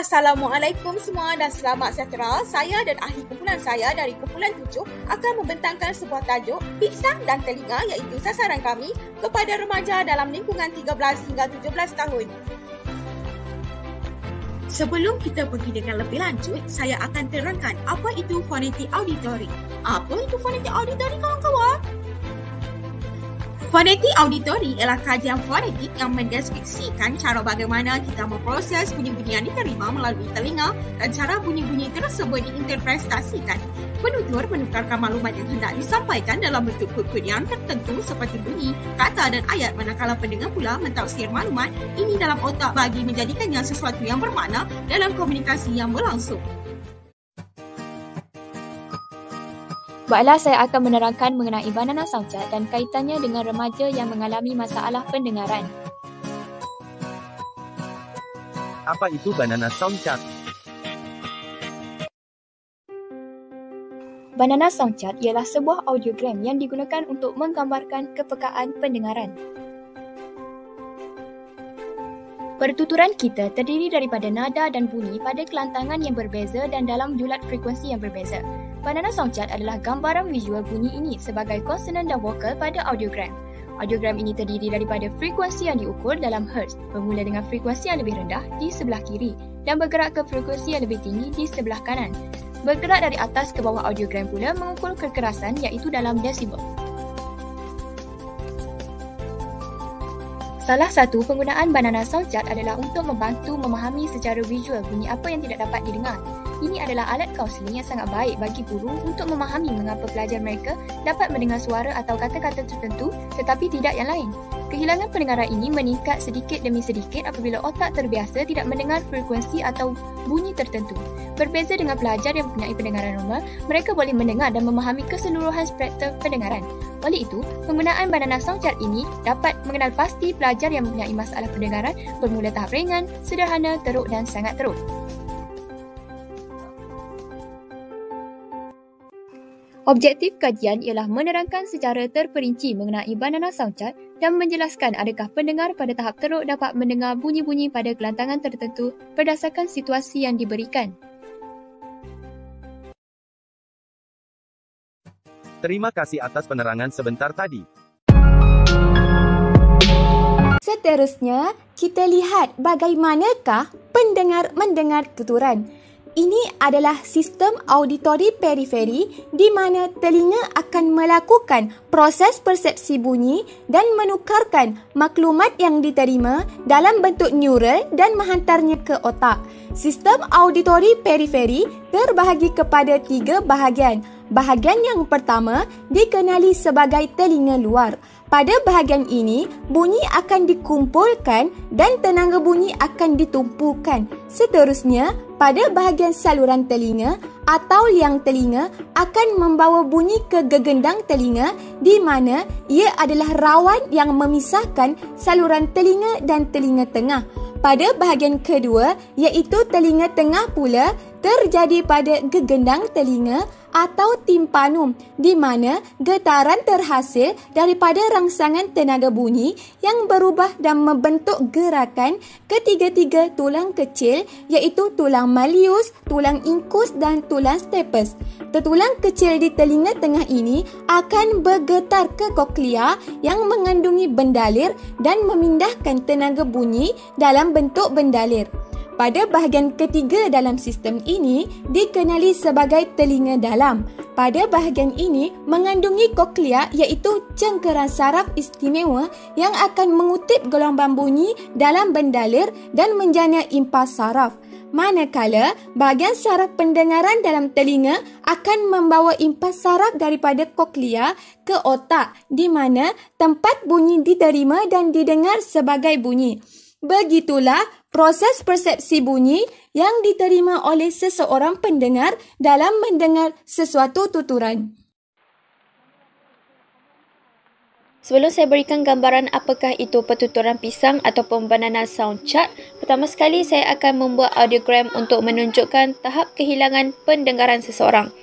Assalamualaikum semua dan selamat sejahtera. Saya dan ahli kumpulan saya dari kumpulan 7 akan membentangkan sebuah tajuk Piksang dan Telinga, iaitu sasaran kami kepada remaja dalam lingkungan 13 hingga 17 tahun. Sebelum kita pergi dengan lebih lanjut, saya akan terangkan apa itu fonetik auditori. Apa itu fonetik auditori, kawan-kawan? Fonetik auditori ialah kajian fonetik yang mendeskripsikan cara bagaimana kita memproses bunyi-bunyi yang diterima melalui telinga dan cara bunyi-bunyi tersebut diinterpretasikan. Penutur menukarkan maklumat yang hendak disampaikan dalam bentuk kod-kod yang tertentu seperti bunyi, kata dan ayat, manakala pendengar pula mentafsir maklumat ini dalam otak bagi menjadikannya sesuatu yang bermakna dalam komunikasi yang berlangsung. Baiklah, saya akan menerangkan mengenai Banana Sound Chart dan kaitannya dengan remaja yang mengalami masalah pendengaran. Apa itu Banana Sound Chart? Banana Sound Chart ialah sebuah audiogram yang digunakan untuk menggambarkan kepekaan pendengaran. Pertuturan kita terdiri daripada nada dan bunyi pada kelantangan yang berbeza dan dalam julat frekuensi yang berbeza. Banana Sound Chart adalah gambaran visual bunyi ini sebagai konsonan dan vokal pada audiogram. Audiogram ini terdiri daripada frekuensi yang diukur dalam hertz, bermula dengan frekuensi yang lebih rendah di sebelah kiri dan bergerak ke frekuensi yang lebih tinggi di sebelah kanan. Bergerak dari atas ke bawah audiogram pula mengukur kekerasan iaitu dalam desibel. Salah satu penggunaan Banana Sound Chart adalah untuk membantu memahami secara visual bunyi apa yang tidak dapat didengar. Ini adalah alat kaunseling yang sangat baik bagi guru untuk memahami mengapa pelajar mereka dapat mendengar suara atau kata-kata tertentu tetapi tidak yang lain. Kehilangan pendengaran ini meningkat sedikit demi sedikit apabila otak terbiasa tidak mendengar frekuensi atau bunyi tertentu. Berbeza dengan pelajar yang mempunyai pendengaran normal, mereka boleh mendengar dan memahami keseluruhan spektrum pendengaran. Oleh itu, penggunaan Banana Sound Chart ini dapat mengenal pasti pelajar yang mempunyai masalah pendengaran bermula tahap ringan, sederhana, teruk dan sangat teruk. Objektif kajian ialah menerangkan secara terperinci mengenai Banana Sound Chart dan menjelaskan adakah pendengar pada tahap teruk dapat mendengar bunyi-bunyi pada kelantangan tertentu berdasarkan situasi yang diberikan. Terima kasih atas penerangan sebentar tadi. Seterusnya, kita lihat bagaimanakah pendengar mendengar tuturan. Ini adalah sistem auditori periferi di mana telinga akan melakukan proses persepsi bunyi dan menukarkan maklumat yang diterima dalam bentuk neural dan menghantarnya ke otak. Sistem auditori periferi terbahagi kepada 3 bahagian. Bahagian yang pertama dikenali sebagai telinga luar. Pada bahagian ini, bunyi akan dikumpulkan dan tenaga bunyi akan ditumpukan. Seterusnya, pada bahagian saluran telinga atau liang telinga akan membawa bunyi ke gegendang telinga di mana ia adalah rawan yang memisahkan saluran telinga dan telinga tengah. Pada bahagian kedua, iaitu telinga tengah pula, terjadi pada gegendang telinga atau timpanum di mana getaran terhasil daripada rangsangan tenaga bunyi yang berubah dan membentuk gerakan ketiga-tiga tulang kecil iaitu tulang malleus, tulang incus dan tulang stapes. Tulang kecil di telinga tengah ini akan bergetar ke koklea yang mengandungi bendalir dan memindahkan tenaga bunyi dalam bentuk bendalir. Pada bahagian ketiga dalam sistem ini dikenali sebagai telinga dalam. Pada bahagian ini mengandungi koklea iaitu cengkeram saraf istimewa yang akan mengutip gelombang bunyi dalam bendalir dan menjana impas saraf. Manakala bahagian saraf pendengaran dalam telinga akan membawa impas saraf daripada koklea ke otak di mana tempat bunyi diterima dan didengar sebagai bunyi. Begitulah proses persepsi bunyi yang diterima oleh seseorang pendengar dalam mendengar sesuatu tuturan. Sebelum saya berikan gambaran apakah itu pertuturan pisang ataupun Banana Sound Chart, pertama sekali saya akan membuat audiogram untuk menunjukkan tahap kehilangan pendengaran seseorang.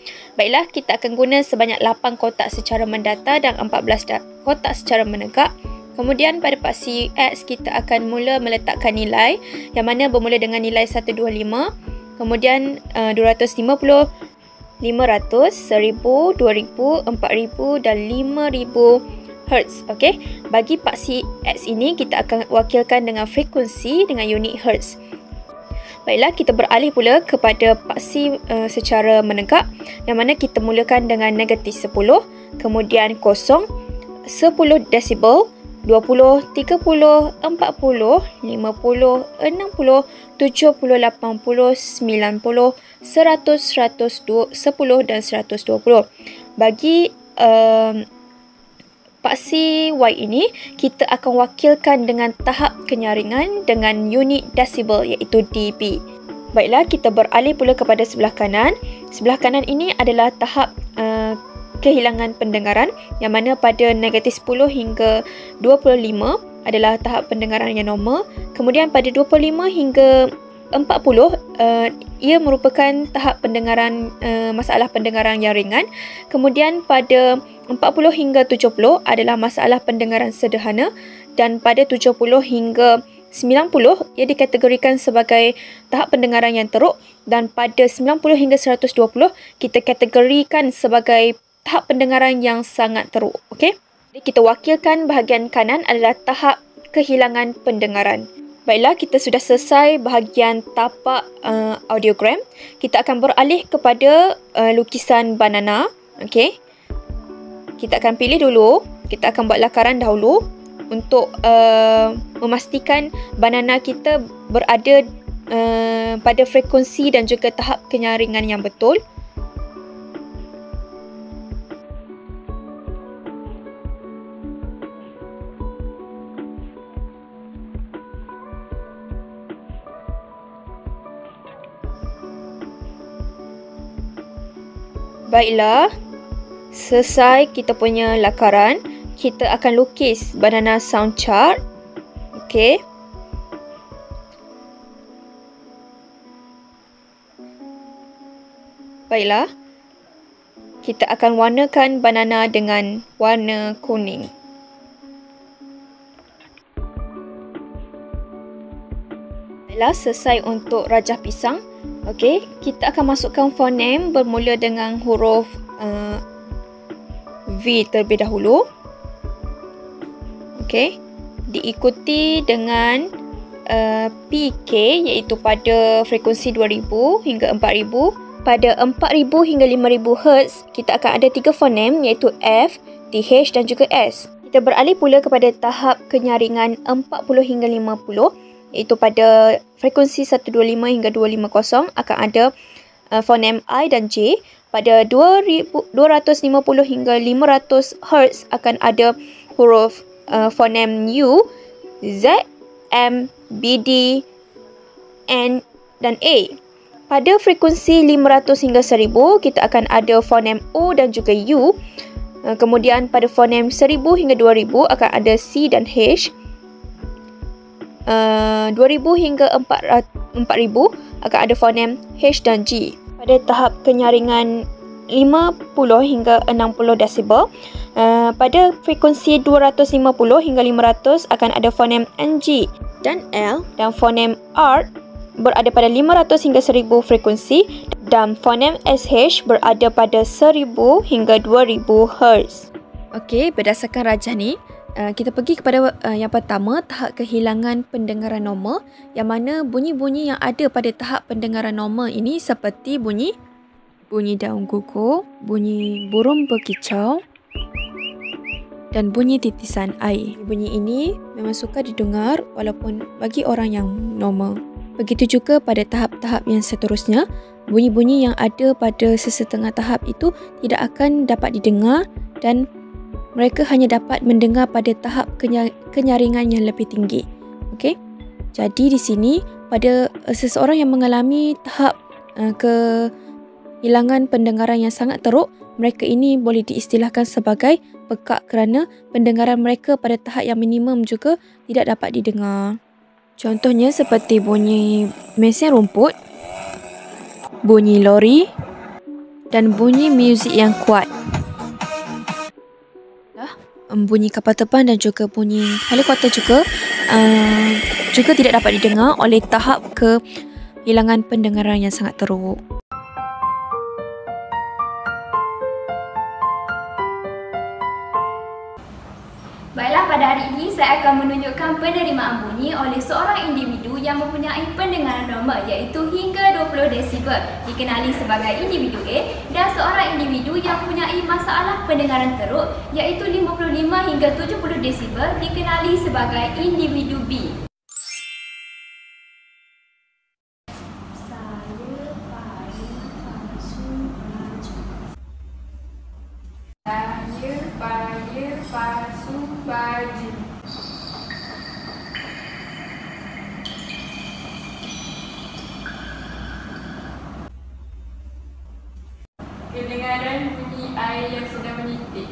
Baiklah, kita akan guna sebanyak 8 kotak secara mendata dan 14 kotak secara menegak. Kemudian pada paksi X kita akan mula meletakkan nilai yang mana bermula dengan nilai 125, kemudian 250, 500, 1000, 2000, 4000 dan 5000 Hertz. Okey. Bagi paksi X ini kita akan wakilkan dengan frekuensi dengan unit Hertz. Baiklah, kita beralih pula kepada paksi secara menegak yang mana kita mulakan dengan negatif 10, kemudian kosong, 10 desibel, 20, 30, 40, 50, 60, 70, 80, 90, 100, 110 dan 120. Bagi paksi Y ini, kita akan wakilkan dengan tahap kenyaringan dengan unit desibel iaitu dB. Baiklah, kita beralih pula kepada sebelah kanan. Sebelah kanan ini adalah tahap kehilangan pendengaran yang mana pada negatif 10 hingga 25 adalah tahap pendengaran yang normal. Kemudian pada 25 hingga 40 ia merupakan tahap pendengaran masalah pendengaran yang ringan. Kemudian pada 40 hingga 70 adalah masalah pendengaran sederhana dan pada 70 hingga 90 ia dikategorikan sebagai tahap pendengaran yang teruk dan pada 90 hingga 120 kita kategorikan sebagai tahap pendengaran yang sangat teruk. Okey. Jadi kita wakilkan bahagian kanan adalah tahap kehilangan pendengaran. Baiklah, kita sudah selesai bahagian tapak audiogram. Kita akan beralih kepada lukisan banana. Okey. Kita akan pilih dulu. Kita akan buat lakaran dahulu untuk memastikan banana kita berada pada frekuensi dan juga tahap kenyaringan yang betul. Baiklah, selesai kita punya lakaran, kita akan lukis banana sound chart. Okey. Baiklah, kita akan warnakan banana dengan warna kuning. Baiklah, selesai untuk rajah pisang. Okey, kita akan masukkan fonem bermula dengan huruf V terlebih dahulu. Okey, diikuti dengan PK iaitu pada frekuensi 2000 hingga 4000. Pada 4000 hingga 5000 Hz, kita akan ada 3 fonem iaitu F, TH dan juga S. Kita beralih pula kepada tahap kenyaringan 40 hingga 50 iaitu pada frekuensi 125 hingga 250 akan ada fonem I dan J. Pada 250 hingga 500 Hz akan ada huruf fonem U, Z, M, B, D, N dan A. Pada frekuensi 500 hingga 1000 kita akan ada fonem O dan juga U. Kemudian pada fonem 1000 hingga 2000 akan ada C dan H. 2000 hingga 4000 akan ada fonem H dan G. Pada tahap kenyaringan 50 hingga 60 desibel, pada frekuensi 250 hingga 500 akan ada fonem NG dan L, dan fonem R berada pada 500 hingga 1000 frekuensi dan fonem SH berada pada 1000 hingga 2000 Hz. Okey, berdasarkan rajah ni, kita pergi kepada yang pertama, tahap kehilangan pendengaran normal, yang mana bunyi-bunyi yang ada pada tahap pendengaran normal ini seperti bunyi daun gugur, bunyi burung berkicau dan bunyi titisan air. Bunyi ini memang sukar didengar walaupun bagi orang yang normal. Begitu juga pada tahap-tahap yang seterusnya, bunyi-bunyi yang ada pada sesetengah tahap itu tidak akan dapat didengar dan mereka hanya dapat mendengar pada tahap kenyaringan yang lebih tinggi. Okey. Jadi di sini pada seseorang yang mengalami tahap kehilangan pendengaran yang sangat teruk, mereka ini boleh diistilahkan sebagai pekak kerana pendengaran mereka pada tahap yang minimum juga tidak dapat didengar. Contohnya seperti bunyi mesin rumput, bunyi lori dan bunyi muzik yang kuat. bunyi kapal terbang dan juga bunyi helikopter juga tidak dapat didengar oleh tahap kehilangan pendengaran yang sangat teruk. Baiklah, pada hari ini saya akan menunjukkan penerimaan bunyi oleh seorang individu yang mempunyai pendengaran normal iaitu hingga 20 desibel dikenali sebagai individu A, dan seorang individu yang mempunyai masalah pendengaran teruk iaitu 55 hingga 70 desibel dikenali sebagai individu B. Pasu baju. Kedengaran bunyi air yang sedang menitik.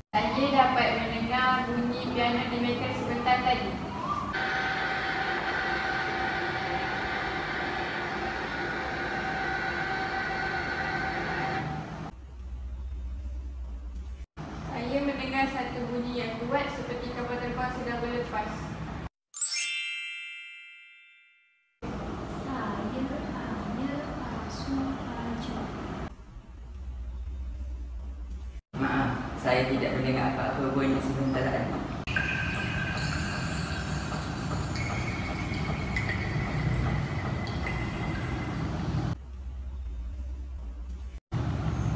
Saya dapat mendengar bunyi piano dimainkan sebentar tadi. Saya mendengar satu bunyi yang kuat seperti kapal terbang sedang berlepas. Maaf, saya tidak mendengar apa-apa bunyi sebentar tadi.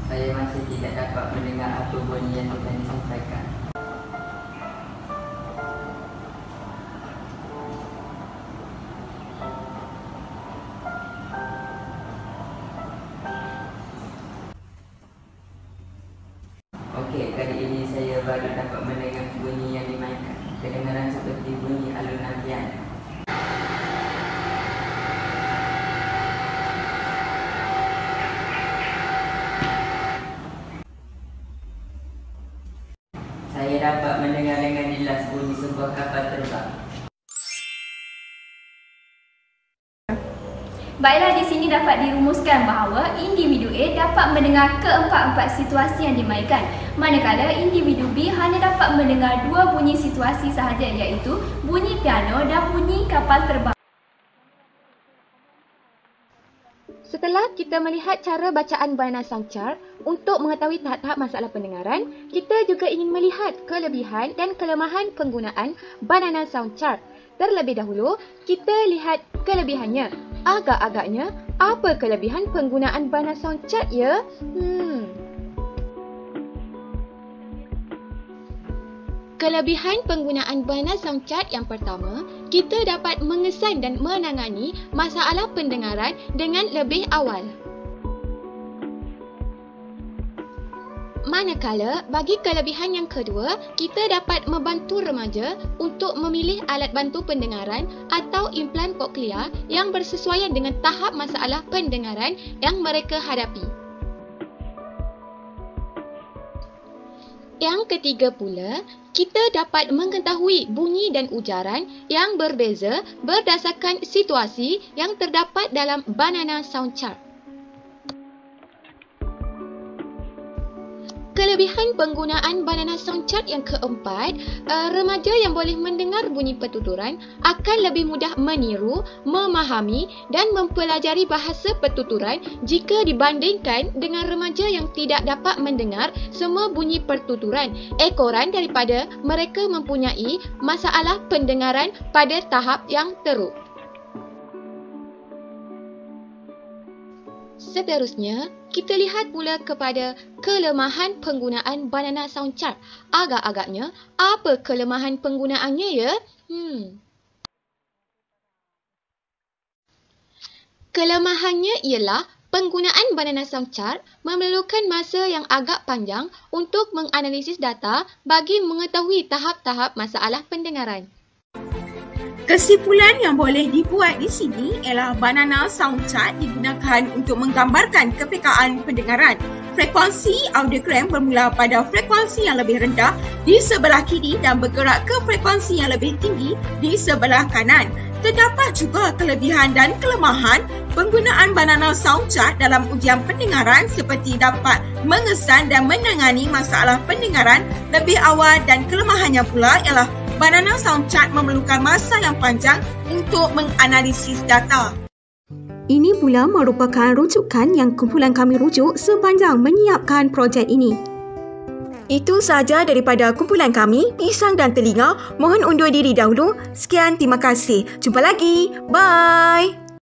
Saya masih tidak dapat mendengar apa bunyi yang telah disampaikan. Okey, kali ini saya baru dapat mendengar bunyi yang dimainkan. Kedengaran seperti bunyi alunan piano. Saya dapat mendengar dengan jelas bunyi sebuah kapal terbang. Baiklah, di sini dapat dirumuskan bahawa individu A dapat mendengar keempat-empat situasi yang dimainkan, manakala individu B hanya dapat mendengar dua bunyi situasi sahaja iaitu bunyi piano dan bunyi kapal terbang. Setelah kita melihat cara bacaan Banana Sound Chart untuk mengetahui tahap-tahap masalah pendengaran, kita juga ingin melihat kelebihan dan kelemahan penggunaan Banana Sound Chart. Terlebih dahulu, kita lihat kelebihannya. Agak-agaknya, apa kelebihan penggunaan Banana Sound Chart ya? Kelebihan penggunaan Banana Sound Chart yang pertama, kita dapat mengesan dan menangani masalah pendengaran dengan lebih awal. Manakala, bagi kelebihan yang kedua, kita dapat membantu remaja untuk memilih alat bantu pendengaran atau implan koklear yang bersesuaian dengan tahap masalah pendengaran yang mereka hadapi. Yang ketiga pula, kita dapat mengetahui bunyi dan ujaran yang berbeza berdasarkan situasi yang terdapat dalam Banana Sound Chart. Kelebihan penggunaan Banana Sound Chart yang keempat, remaja yang boleh mendengar bunyi pertuturan akan lebih mudah meniru, memahami dan mempelajari bahasa pertuturan jika dibandingkan dengan remaja yang tidak dapat mendengar semua bunyi pertuturan, ekoran daripada mereka mempunyai masalah pendengaran pada tahap yang teruk. Seterusnya, kita lihat pula kepada kelemahan penggunaan Banana Sound Chart. Agak-agaknya, apa kelemahan penggunaannya ya? Kelemahannya ialah penggunaan Banana Sound Chart memerlukan masa yang agak panjang untuk menganalisis data bagi mengetahui tahap-tahap masalah pendengaran. Kesimpulan yang boleh dibuat di sini ialah Banana Sound Chart digunakan untuk menggambarkan kepekaan pendengaran. Frekuensi audiogram bermula pada frekuensi yang lebih rendah di sebelah kiri dan bergerak ke frekuensi yang lebih tinggi di sebelah kanan. Terdapat juga kelebihan dan kelemahan penggunaan Banana Sound Chart dalam ujian pendengaran seperti dapat mengesan dan menangani masalah pendengaran lebih awal, dan kelemahannya pula ialah Banana Sound Chart memerlukan masa yang panjang untuk menganalisis data. Ini pula merupakan rujukan yang kumpulan kami rujuk sepanjang menyiapkan projek ini. Itu sahaja daripada kumpulan kami, Pisang dan Telinga. Mohon undur diri dahulu. Sekian, terima kasih. Jumpa lagi. Bye.